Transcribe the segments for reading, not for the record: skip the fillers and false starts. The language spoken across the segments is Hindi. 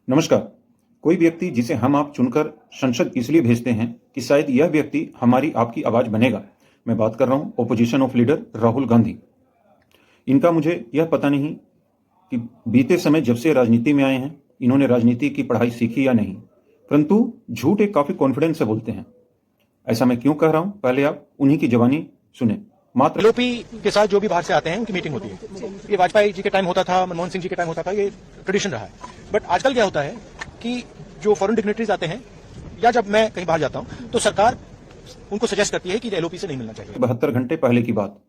नमस्कार। कोई व्यक्ति जिसे हम आप चुनकर संसद इसलिए भेजते हैं कि शायद यह व्यक्ति हमारी आपकी आवाज बनेगा। मैं बात कर रहा हूं opposition of leader Rahul Gandhi. इनका मुझे यह पता नहीं कि बीते समय जब से राजनीति में आए हैं इन्होंने राजनीति की पढ़ाई सीखी या नहीं, परंतु झूठ एक काफी कॉन्फिडेंस से बोलते हैं। ऐसा मैं क्यों कह रहा हूं, पहले आप उन्हीं की जवानी सुने। मात्र एलओपी के साथ जो भी बाहर से आते हैं उनकी मीटिंग होती है। ये वाजपेयी जी के टाइम होता था, मनमोहन सिंह जी के टाइम होता था, ये ट्रेडिशन रहा है। बट आजकल क्या होता है कि जो फॉरेन डिग्नेटरीज आते हैं या जब मैं कहीं बाहर जाता हूं तो सरकार उनको सजेस्ट करती है कि एलओपी से नहीं मिलना चाहिए। 72 घंटे पहले की बात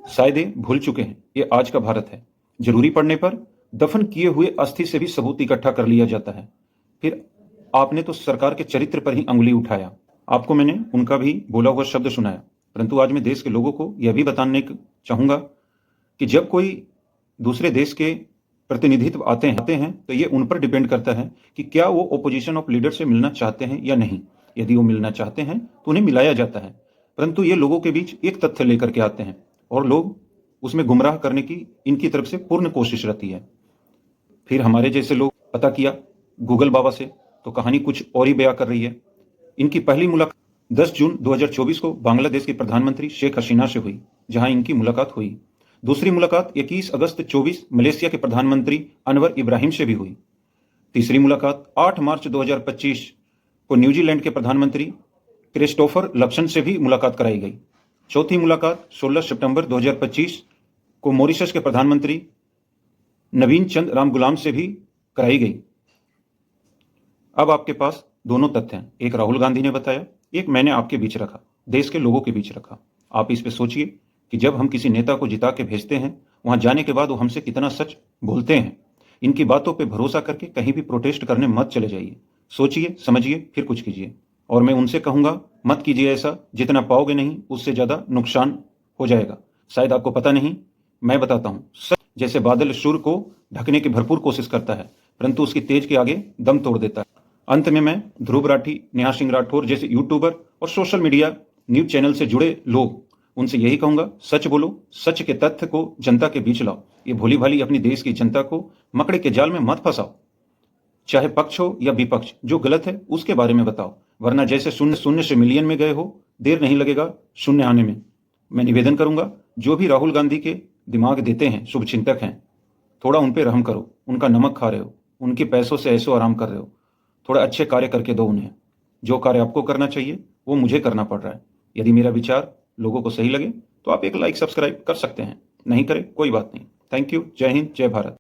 शायद ये भूल चुके हैं। ये आज का भारत है। जरूरी पड़ने पर दफन किए हुए अस्थि से भी सबूत इकट्ठा कर लिया जाता है। फिर आपने तो सरकार के चरित्र पर ही अंगुली उठाया। आपको मैंने उनका भी बोला हुआ शब्द सुनाया, परंतु आज मैं देश के लोगों को यह भी बताने चाहूंगा कि जब कोई दूसरे देश के प्रतिनिधित्व आते हैं तो ये उन पर डिपेंड करता है कि क्या वो ओपोजिशन ऑफ लीडर से मिलना चाहते हैं या नहीं। यदि वो मिलना चाहते हैं तो उन्हें मिलाया जाता है, परंतु ये लोगों के बीच एक तथ्य लेकर के आते हैं और लोग उसमें गुमराह करने की इनकी तरफ से पूर्ण कोशिश रहती है। फिर हमारे जैसे लोग पता किया गूगल बाबा से तो कहानी कुछ और ही बयां कर रही है। इनकी पहली मुलाकात 10 जून 2024 को बांग्लादेश की प्रधानमंत्री शेख हसीना से हुई, जहां इनकी मुलाकात हुई। दूसरी मुलाकात 21 अगस्त 24 मलेशिया के प्रधानमंत्री अनवर इब्राहिम से भी हुई। तीसरी मुलाकात 8 मार्च 2025 को न्यूजीलैंड के प्रधानमंत्री क्रिस्टोफर लक्सन से भी मुलाकात कराई गई। चौथी मुलाकात 16 सितंबर 2025 को मॉरिशस के प्रधानमंत्री नवीन चंद राम गुलाम से भी कराई गई। अब आपके पास दोनों तथ्य हैं, एक राहुल गांधी ने बताया, एक मैंने आपके बीच रखा, देश के लोगों के बीच रखा। आप इस पे सोचिए कि जब हम किसी नेता को जिता के भेजते हैं, वहां जाने के बाद वो हमसे कितना सच बोलते हैं। इनकी बातों पे भरोसा करके कहीं भी प्रोटेस्ट करने मत चले जाइए। सोचिए, समझिए, फिर कुछ कीजिए। और मैं उनसे कहूंगा मत कीजिए ऐसा, जितना पाओगे नहीं उससे ज्यादा नुकसान हो जाएगा। शायद आपको पता नहीं, मैं बताता हूं। सच जैसे बादल सूर्य को ढकने की भरपूर कोशिश करता है, परंतु उसकी तेज के आगे दम तोड़ देता है। अंत में मैं ध्रुव राठी, नेहा सिंह राठौर जैसे यूट्यूबर और सोशल मीडिया न्यूज चैनल से जुड़े लोग, उनसे यही कहूंगा, सच बोलो, सच के तथ्य को जनता के बीच लाओ। ये भोली भाली अपनी देश की जनता को मकड़े के जाल में मत फंसाओ। चाहे पक्ष हो या विपक्ष, जो गलत है उसके बारे में बताओ, वरना जैसे शून्य शून्य से मिलियन में गए हो, देर नहीं लगेगा शून्य आने में। मैं निवेदन करूंगा, जो भी राहुल गांधी के दिमाग देते हैं, शुभचिंतक हैं, थोड़ा उन पे रहम करो। उनका नमक खा रहे हो, उनके पैसों से ऐसो आराम कर रहे हो। थोड़ा अच्छे कार्य करके दो उन्हें। जो कार्य आपको करना चाहिए वो मुझे करना पड़ रहा है। यदि मेरा विचार लोगों को सही लगे तो आप एक लाइक सब्सक्राइब कर सकते हैं, नहीं करें कोई बात नहीं। Thank you. जय हिंद, जय भारत।